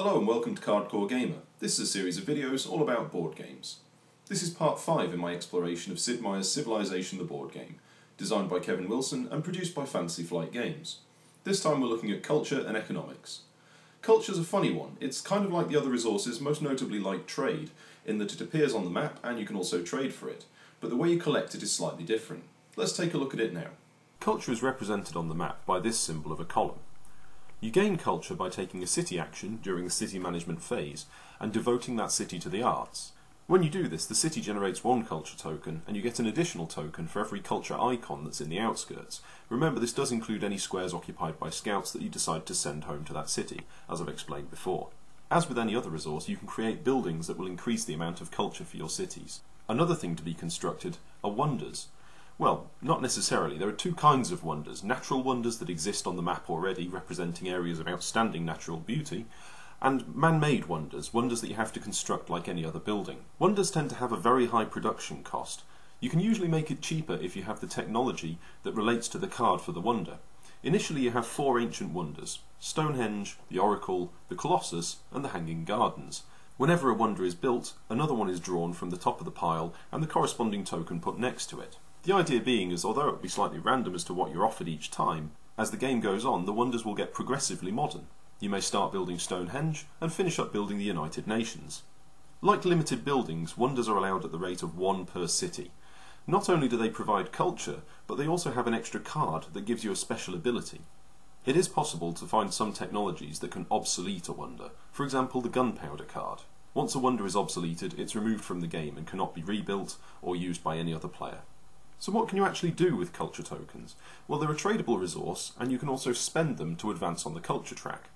Hello and welcome to Cardcore Gamer. This is a series of videos all about board games. This is part 5 in my exploration of Sid Meier's Civilization the board game, designed by Kevin Wilson and produced by Fantasy Flight Games. This time we're looking at culture and economics. Culture's a funny one. It's kind of like the other resources, most notably like trade, in that it appears on the map and you can also trade for it, but the way you collect it is slightly different. Let's take a look at it now. Culture is represented on the map by this symbol of a column. You gain culture by taking a city action during the city management phase and devoting that city to the arts. When you do this, the city generates one culture token and you get an additional token for every culture icon that's in the outskirts. Remember, this does include any squares occupied by scouts that you decide to send home to that city, as I've explained before. As with any other resource, you can create buildings that will increase the amount of culture for your cities. Another thing to be constructed are wonders. Well, not necessarily. There are two kinds of wonders. Natural wonders that exist on the map already, representing areas of outstanding natural beauty, and man-made wonders, wonders that you have to construct like any other building. Wonders tend to have a very high production cost. You can usually make it cheaper if you have the technology that relates to the card for the wonder. Initially you have 4 ancient wonders: Stonehenge, the Oracle, the Colossus, and the Hanging Gardens. Whenever a wonder is built, another one is drawn from the top of the pile and the corresponding token put next to it. The idea being is, although it will be slightly random as to what you're offered each time, as the game goes on, the wonders will get progressively modern. You may start building Stonehenge and finish up building the United Nations. Like limited buildings, wonders are allowed at the rate of 1 per city. Not only do they provide culture, but they also have an extra card that gives you a special ability. It is possible to find some technologies that can obsolete a wonder, for example the gunpowder card. Once a wonder is obsoleted, it's removed from the game and cannot be rebuilt or used by any other player. So what can you actually do with culture tokens? Well, they're a tradable resource, and you can also spend them to advance on the culture track.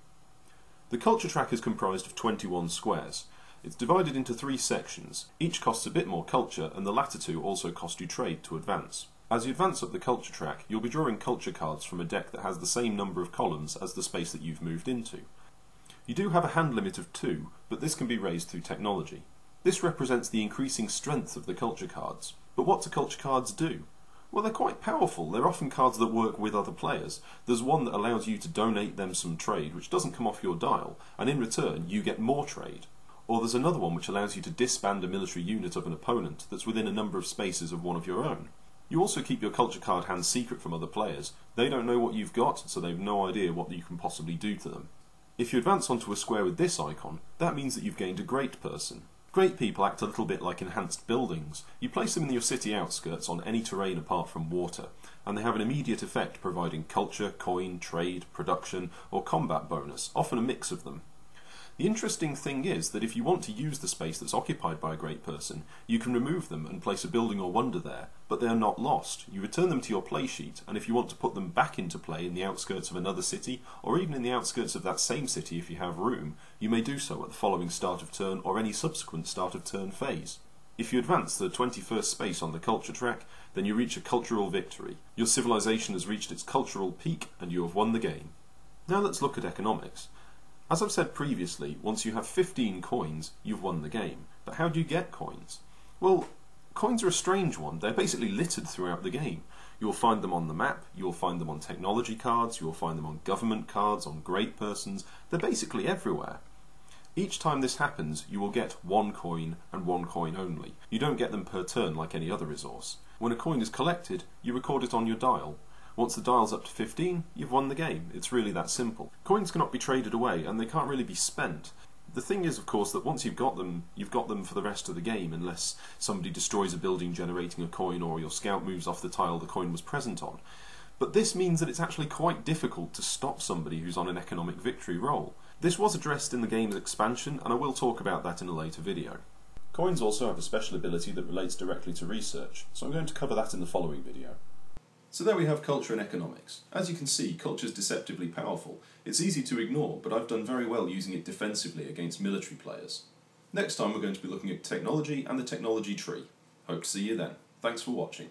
The culture track is comprised of 21 squares. It's divided into 3 sections. Each costs a bit more culture, and the latter 2 also cost you trade to advance. As you advance up the culture track, you'll be drawing culture cards from a deck that has the same number of columns as the space that you've moved into. You do have a hand limit of 2, but this can be raised through technology. This represents the increasing strength of the culture cards. But what do culture cards do? Well, they're quite powerful. They're often cards that work with other players. There's one that allows you to donate them some trade, which doesn't come off your dial, and in return you get more trade. Or there's another one which allows you to disband a military unit of an opponent that's within a number of spaces of one of your own. You also keep your culture card hands secret from other players. They don't know what you've got, so they've no idea what you can possibly do to them. If you advance onto a square with this icon, that means that you've gained a great person. Great people act a little bit like enhanced buildings. You place them in your city outskirts on any terrain apart from water, and they have an immediate effect providing culture, coin, trade, production, or combat bonus, often a mix of them. The interesting thing is that if you want to use the space that's occupied by a great person, you can remove them and place a building or wonder there, but they are not lost. You return them to your play sheet, and if you want to put them back into play in the outskirts of another city, or even in the outskirts of that same city if you have room, you may do so at the following start of turn or any subsequent start of turn phase. If you advance the 21st space on the culture track, then you reach a cultural victory. Your civilization has reached its cultural peak, and you have won the game. Now let's look at economics. As I've said previously, once you have 15 coins, you've won the game. But how do you get coins? Well, coins are a strange one. They're basically littered throughout the game. You'll find them on the map, you'll find them on technology cards, you'll find them on government cards, on great persons. They're basically everywhere. Each time this happens, you will get 1 coin and 1 coin only. You don't get them per turn like any other resource. When a coin is collected, you record it on your dial. Once the dial's up to 15, you've won the game. It's really that simple. Coins cannot be traded away, and they can't really be spent. The thing is, of course, that once you've got them for the rest of the game, unless somebody destroys a building generating a coin or your scout moves off the tile the coin was present on. But this means that it's actually quite difficult to stop somebody who's on an economic victory roll. This was addressed in the game's expansion, and I will talk about that in a later video. Coins also have a special ability that relates directly to research, so I'm going to cover that in the following video. So there we have culture and economics. As you can see, culture is deceptively powerful. It's easy to ignore, but I've done very well using it defensively against military players. Next time we're going to be looking at technology and the technology tree. Hope to see you then. Thanks for watching.